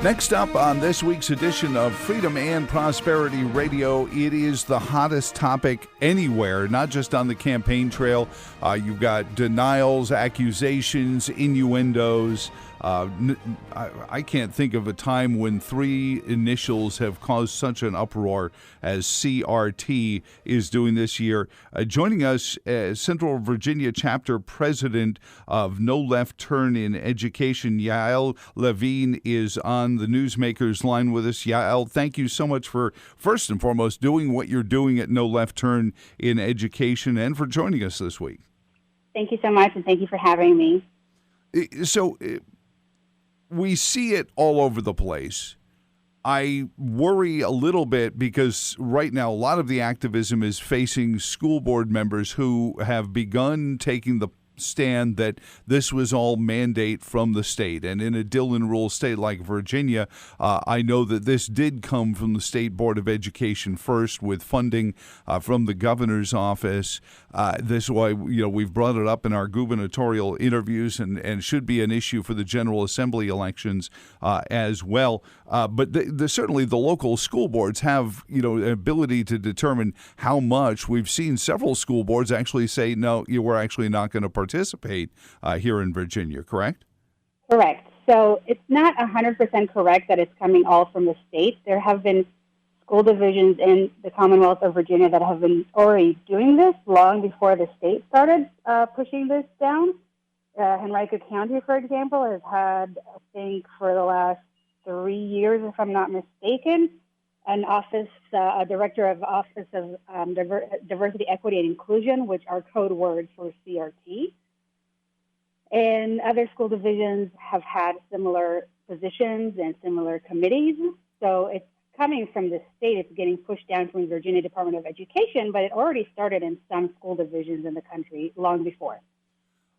Next up on this week's edition of Freedom and Prosperity Radio, it is the hottest topic anywhere, not just on the campaign trail. You've got denials, accusations, innuendos. I can't think of a time when three initials have caused such an uproar as CRT is doing this year. Joining us, Central Virginia Chapter President of No Left Turn in Education, Yael Levin, is on the Newsmakers line with us. Yael, thank you so much for, first and foremost, doing what you're doing at No Left Turn in Education and for joining us this week. Thank you so much, and thank you for having me. So, we see it all over the place. I worry a little bit because right now a lot of the activism is facing school board members who have begun taking the stand that this was all mandate from the state. And in a Dillon rule state like Virginia, I know that this did come from the State Board of Education first with funding from the governor's office. This is why we've brought it up in our gubernatorial interviews and should be an issue for the General Assembly elections as well. But certainly the local school boards have an ability to determine how much. We've seen several school boards actually say, no, we're actually not going to participate here in Virginia, correct? Correct. So it's not 100% correct that it's coming all from the state. There have been school divisions in the Commonwealth of Virginia that have been already doing this long before the state started pushing this down. Henrico County, for example, has had, I think, for the last 3 years, if I'm not mistaken, an office, a director of Office of Diversity, Equity, and Inclusion, which are code words for CRT. And other school divisions have had similar positions and similar committees. So it's coming from the state. It's getting pushed down from the Virginia Department of Education, but it already started in some school divisions in the country long before.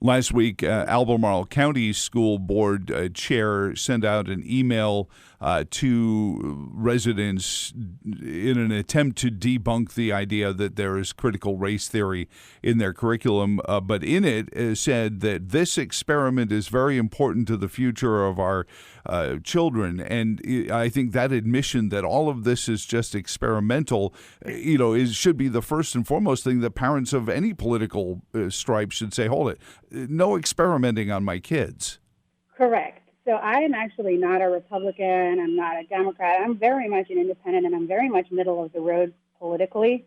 Last week, Albemarle County School Board chair sent out an email to residents in an attempt to debunk the idea that there is critical race theory in their curriculum. But in it said that this experiment is very important to the future of our children. And I think that admission that all of this is just experimental, should be the first and foremost thing that parents of any political stripe should say, hold it. No experimenting on my kids. Correct. So I am actually not a Republican. I'm not a Democrat. I'm very much an independent, and I'm very much middle of the road politically.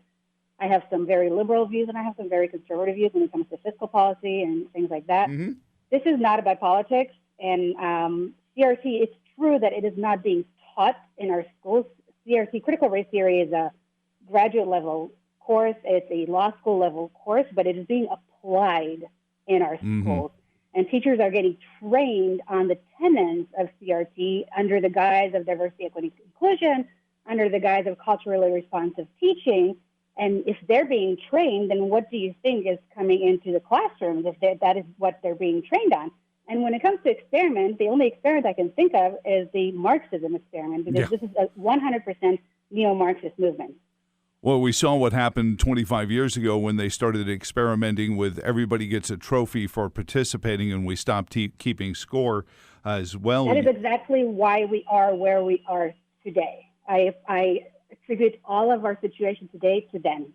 I have some very liberal views, and I have some very conservative views when it comes to fiscal policy and things like that. Mm-hmm. This is not about politics. And CRT, it's true that it is not being taught in our schools. CRT, critical race theory, is a graduate level course. It's a law school level course, but it is being applied in our schools. And teachers are getting trained on the tenets of CRT under the guise of diversity, equity, inclusion, under the guise of culturally responsive teaching. And if they're being trained, then what do you think is coming into the classrooms if that is what they're being trained on? And when it comes to experiment, the only experiment I can think of is the Marxism experiment, because this is a 100% neo-Marxist movement. Well, we saw what happened 25 years ago when they started experimenting with everybody gets a trophy for participating, and we stopped keeping score as well. That is exactly why we are where we are today. I attribute all of our situation today to them.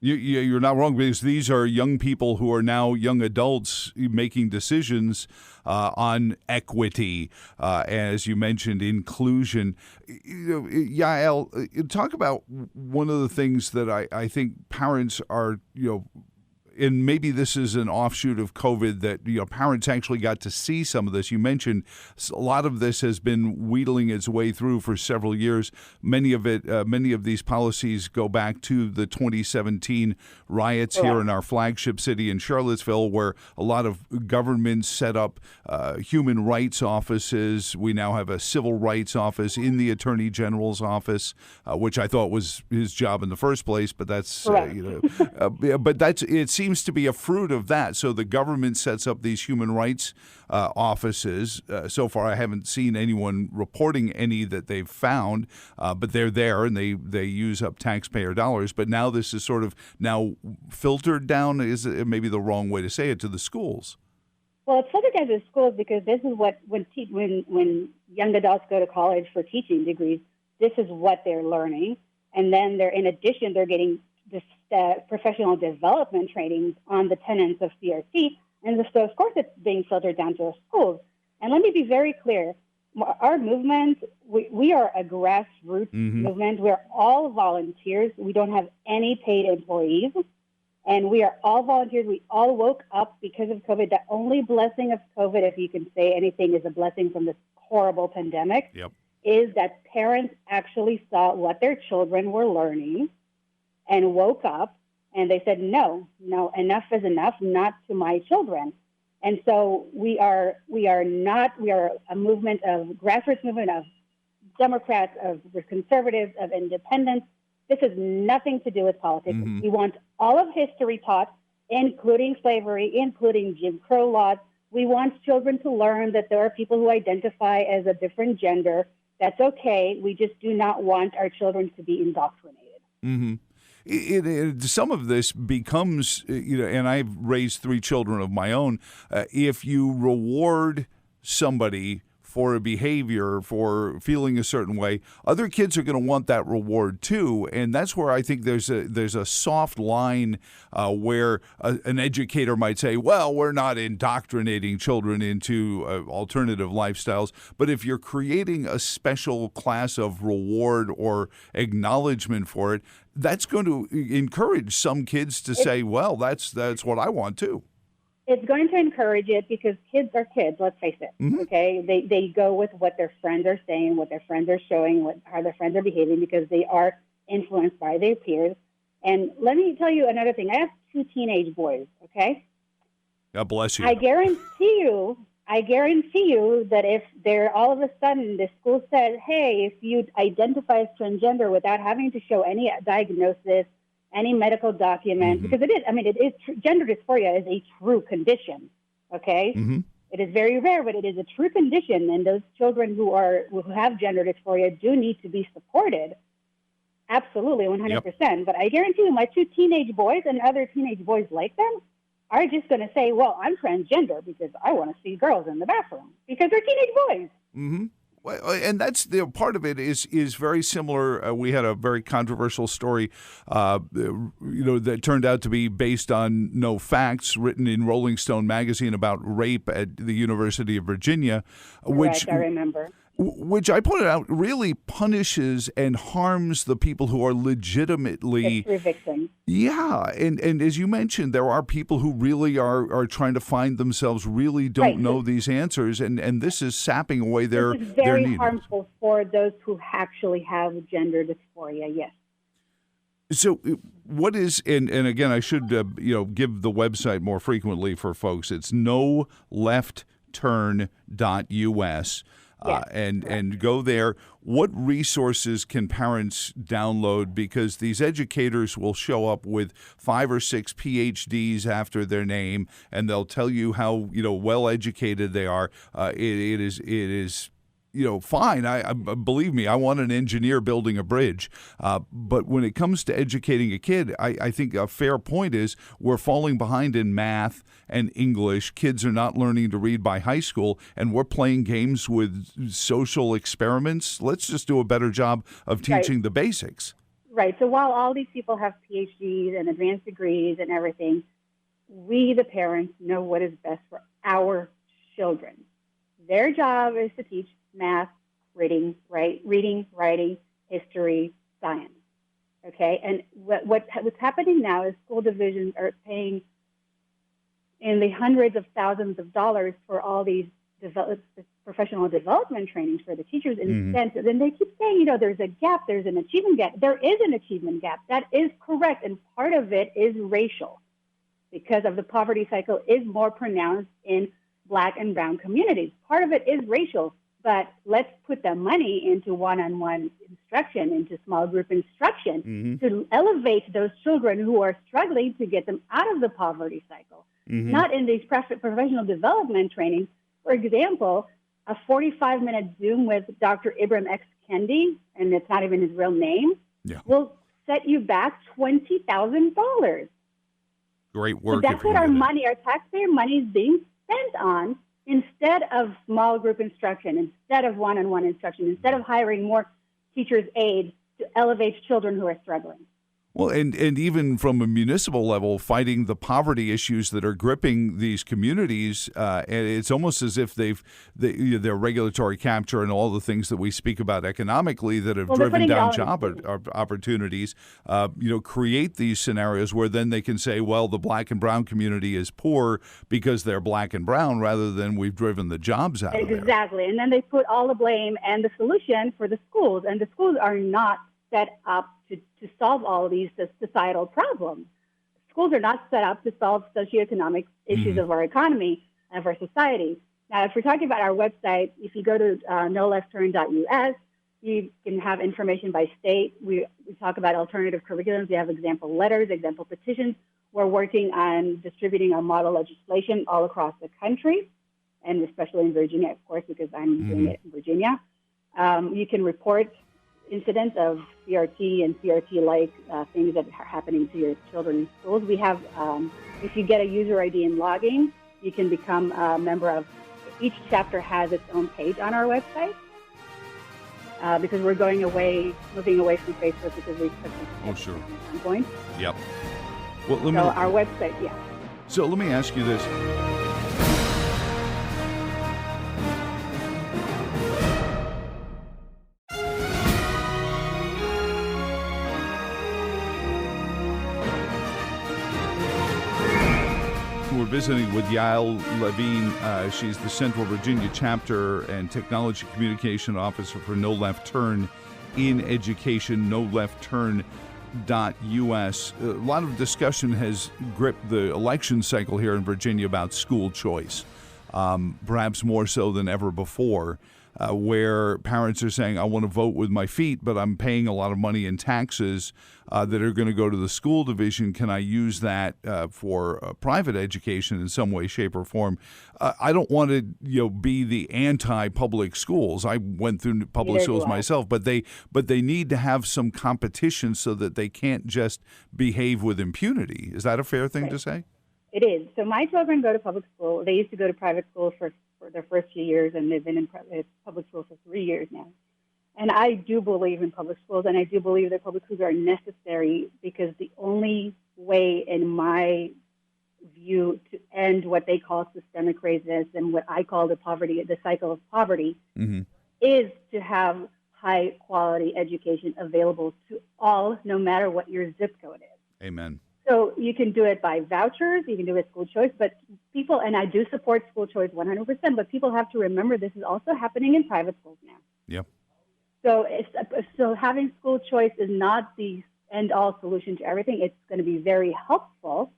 You're not wrong, because these are young people who are now young adults making decisions on equity, as you mentioned, inclusion. Yael, talk about one of the things that I think parents are, and maybe this is an offshoot of COVID, that parents actually got to see some of this. You mentioned a lot of this has been wheedling its way through for several years. Many of these policies go back to the 2017 riots here in our flagship city in Charlottesville, where a lot of governments set up human rights offices. We now have a civil rights office in the Attorney General's office, which I thought was his job in the first place. But that's but it seems to be a fruit of that. So the government sets up these human rights offices. So far, I haven't seen anyone reporting any that they've found, but they're there and they use up taxpayer dollars. But now this is sort of now filtered down, is maybe the wrong way to say it, to the schools. Well, it's subsidized in schools because this is what when young adults go to college for teaching degrees, this is what they're learning, and then they're getting this professional development trainings on the tenets of CRT, and so of course it's being filtered down to the schools. And let me be very clear: our movement, we are a grassroots movement. We're all volunteers. We don't have any paid employees. And we are all volunteers. We all woke up because of COVID. The only blessing of COVID, if you can say anything is a blessing from this horrible pandemic, is that parents actually saw what their children were learning and woke up and they said, no, enough is enough, not to my children. And so we are a movement of grassroots movement of Democrats, of conservatives, of independents. This has nothing to do with politics. We want all of history taught, including slavery, including Jim Crow laws. We want children to learn that there are people who identify as a different gender. That's okay. We just do not want our children to be indoctrinated. Some of this becomes, and I've raised 3 children of my own. If you reward somebody for a behavior, for feeling a certain way, other kids are going to want that reward too. And that's where I think there's a soft line where an educator might say, well, we're not indoctrinating children into alternative lifestyles. But if you're creating a special class of reward or acknowledgement for it, that's going to encourage some kids to say, well, that's what I want too. It's going to encourage it because kids are kids, let's face it, okay? They go with what their friends are saying, what their friends are showing, how their friends are behaving because they are influenced by their peers. And let me tell you another thing. I have 2 teenage boys, okay? God bless you. I guarantee you that if they're all of a sudden the school says, hey, if you identify as transgender without having to show any diagnosis, any medical document, because gender dysphoria is a true condition, okay? It is very rare, but it is a true condition, and those children who have gender dysphoria do need to be supported. Absolutely, 100%. But I guarantee you my 2 teenage boys and other teenage boys like them are just going to say, well, I'm transgender because I want to see girls in the bathroom because they're teenage boys. And that's part of it is very similar. We had a very controversial story, that turned out to be based on no facts, written in Rolling Stone magazine about rape at the University of Virginia, Correct, I remember. Which I pointed out really punishes and harms the people who are legitimately the true victims. Yeah, and as you mentioned, there are people who really are trying to find themselves, really don't know these answers, and this is sapping away their needs. It's very needs. harmful for those who actually have gender dysphoria, yes. So what is, and again, I should give the website more frequently for folks. It's noleftturn.us. And go there. What resources can parents download? Because these educators will show up with 5 or 6 PhDs after their name, and they'll tell you how well educated they are. It is fine. I believe me, I want an engineer building a bridge. But when it comes to educating a kid, I think a fair point is we're falling behind in math and English. Kids are not learning to read by high school, and we're playing games with social experiments. Let's just do a better job of teaching the basics. Right. So while all these people have PhDs and advanced degrees and everything, we, the parents, know what is best for our children. Their job is to teach math, reading, writing, history, science. Okay, and what's happening now is school divisions are paying in the hundreds of thousands of dollars for all these professional development trainings for the teachers. And then they keep saying, there's a gap, there's an achievement gap. There is an achievement gap. That is correct, and part of it is racial because of the poverty cycle is more pronounced in Black and brown communities. Part of it is racial. But let's put the money into one-on-one instruction, into small group instruction to elevate those children who are struggling to get them out of the poverty cycle. Not in these professional development trainings. For example, a 45-minute Zoom with Dr. Ibram X. Kendi, and it's not even his real name, will set you back $20,000. Great work. So that's what our taxpayer money is being spent on instead of small group instruction, instead of one-on-one instruction, instead of hiring more teachers' aides to elevate children who are struggling. Well, and even from a municipal level, fighting the poverty issues that are gripping these communities, and it's almost as if their regulatory capture and all the things that we speak about economically that have driven down job opportunities, create these scenarios where then they can say, well, the black and brown community is poor because they're black and brown, rather than we've driven the jobs out of there. Exactly, and then they put all the blame and the solution for the schools, and the schools are not set up to solve all of these societal problems. Schools are not set up to solve socioeconomic issues of our economy and of our society. Now, if we're talking about our website, if you go to noleftturn.us, you can have information by state. We talk about alternative curriculums. We have example letters, example petitions. We're working on distributing our model legislation all across the country, and especially in Virginia, of course, because I'm doing it in Virginia. You can report incidents of CRT and CRT-like things that are happening to your children in schools. We have, if you get a user ID and login, you can become a member of, each chapter has its own page on our website, because we're moving away from Facebook because we took Oh, sure. At some point. Yep. Well, our website, yeah. So let me ask you this. We're visiting with Yael Levin. She's the Central Virginia Chapter and Technology Communication Officer for No Left Turn in Education, noleftturn.us. A lot of discussion has gripped the election cycle here in Virginia about school choice, perhaps more so than ever before, where parents are saying, I want to vote with my feet, but I'm paying a lot of money in taxes that are going to go to the school division. Can I use that for private education in some way, shape, or form? I don't want to, be the anti-public schools. I went through public schools myself, but they need to have some competition so that they can't just behave with impunity. Is that a fair thing to say? It is. So my children go to public school. They used to go to private school for their first few years, and they've been in public school for 3 years now. And I do believe in public schools, and I do believe that public schools are necessary, because the only way, in my view, to end what they call systemic racism and what I call the cycle of poverty, is to have high-quality education available to all, no matter what your zip code is. Amen. So you can do it by vouchers, you can do it school choice, but people, and I do support school choice 100%, but people have to remember this is also happening in private schools now. Yep. So having school choice is not the end-all solution to everything. It's going to be very helpful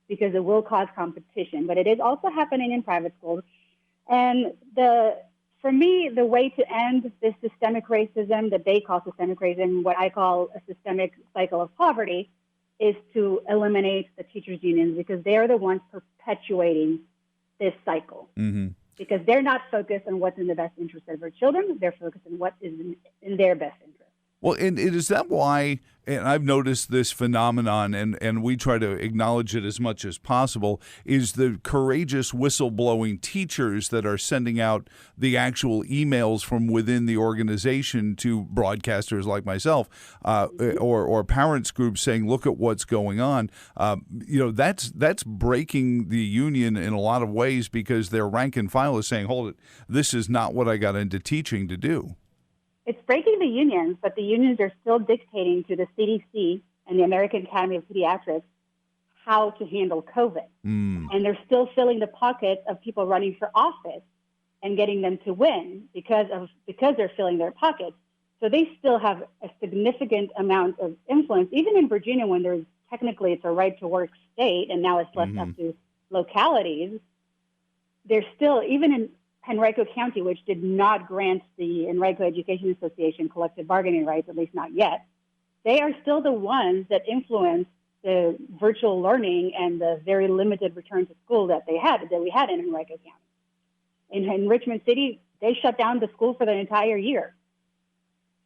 because it will cause competition, but it is also happening in private schools. And for me, the way to end this systemic racism that they call systemic racism, what I call a systemic cycle of poverty, is to eliminate the teachers' unions, because they are the ones perpetuating this cycle. Because they're not focused on what's in the best interest of their children. They're focused on what is in their best interest. Well, and is that why, and I've noticed this phenomenon, and we try to acknowledge it as much as possible, is the courageous whistleblowing teachers that are sending out the actual emails from within the organization to broadcasters like myself, or parents groups saying, look at what's going on. That's breaking the union in a lot of ways, because their rank and file is saying, hold it, this is not what I got into teaching to do. It's breaking the unions, but the unions are still dictating to the CDC and the American Academy of Pediatrics how to handle COVID. And they're still filling the pockets of people running for office and getting them to win because they're filling their pockets. So they still have a significant amount of influence, even in Virginia, when there's technically it's a right-to-work state, and now it's left up to localities. They're still, even in Henrico County, which did not grant the Henrico Education Association collective bargaining rights, at least not yet, they are still the ones that influence the virtual learning and the very limited return to school that we had in Henrico County. In Richmond City, they shut down the school for the entire year.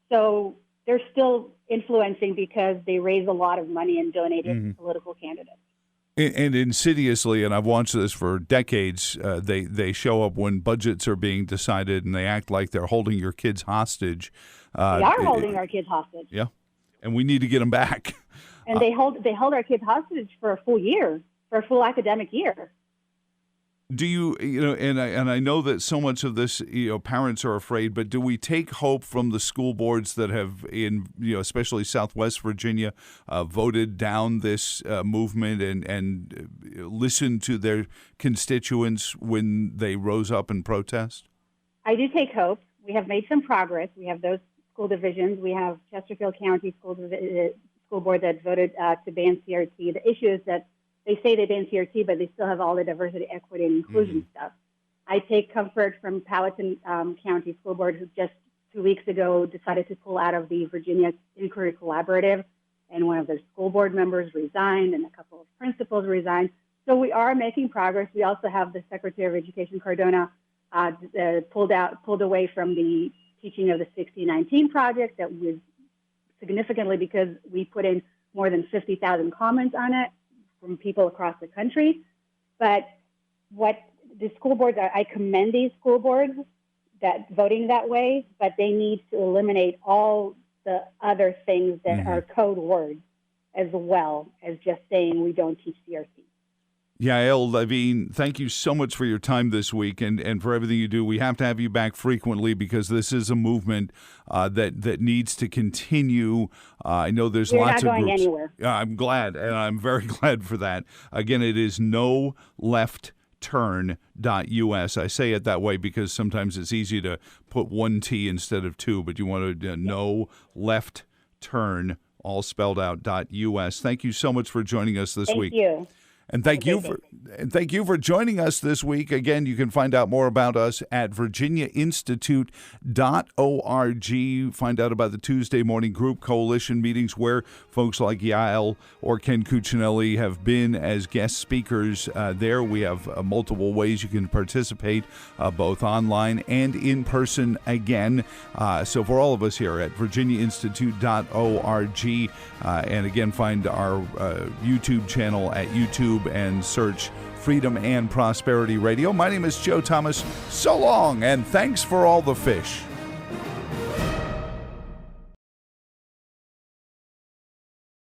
So they're still influencing because they raise a lot of money and donate it to political candidates. And insidiously, and I've watched this for decades, they show up when budgets are being decided, and they act like they're holding your kids hostage. They are holding our kids hostage. Yeah, and we need to get them back. And they hold our kids hostage for a full year, for a full academic year. Do you know? And I know that so much of this, parents are afraid. But do we take hope from the school boards that have, especially Southwest Virginia, voted down this movement and listened to their constituents when they rose up in protest? I do take hope. We have made some progress. We have those school divisions. We have Chesterfield County School Board that voted to ban CRT. The issue is that they say they ban CRT, but they still have all the diversity, equity, and inclusion stuff. I take comfort from Powhatan County School Board, who just 2 weeks ago decided to pull out of the Virginia Inquiry Collaborative, and one of their school board members resigned, and a couple of principals resigned. So we are making progress. We also have the Secretary of Education, Cardona, pulled away from the teaching of the 1619 project. That was significantly because we put in more than 50,000 comments on it from people across the country. But what the school boards are, I commend these school boards that voting that way, but they need to eliminate all the other things that are code words as well as just saying we don't teach CRT. Yael Levin, thank you so much for your time this week and for everything you do. We have to have you back frequently because this is a movement that needs to continue. I know there's lots of groups. We're not going anywhere. I'm glad, and I'm very glad for that. Again, it is noleftturn.us. I say it that way because sometimes it's easy to put one T instead of two, but you want to no left turn, all spelled out, .us. Thank you so much for joining us this week. Thank you. And thank you for joining us this week. Again, you can find out more about us at virginiainstitute.org. Find out about the Tuesday morning group coalition meetings where folks like Yael or Ken Cuccinelli have been as guest speakers there. We have multiple ways you can participate, both online and in person again. So for all of us here at virginiainstitute.org, and again, find our YouTube channel at YouTube and search Freedom and Prosperity Radio. My name is Joe Thomas. So long, and thanks for all the fish.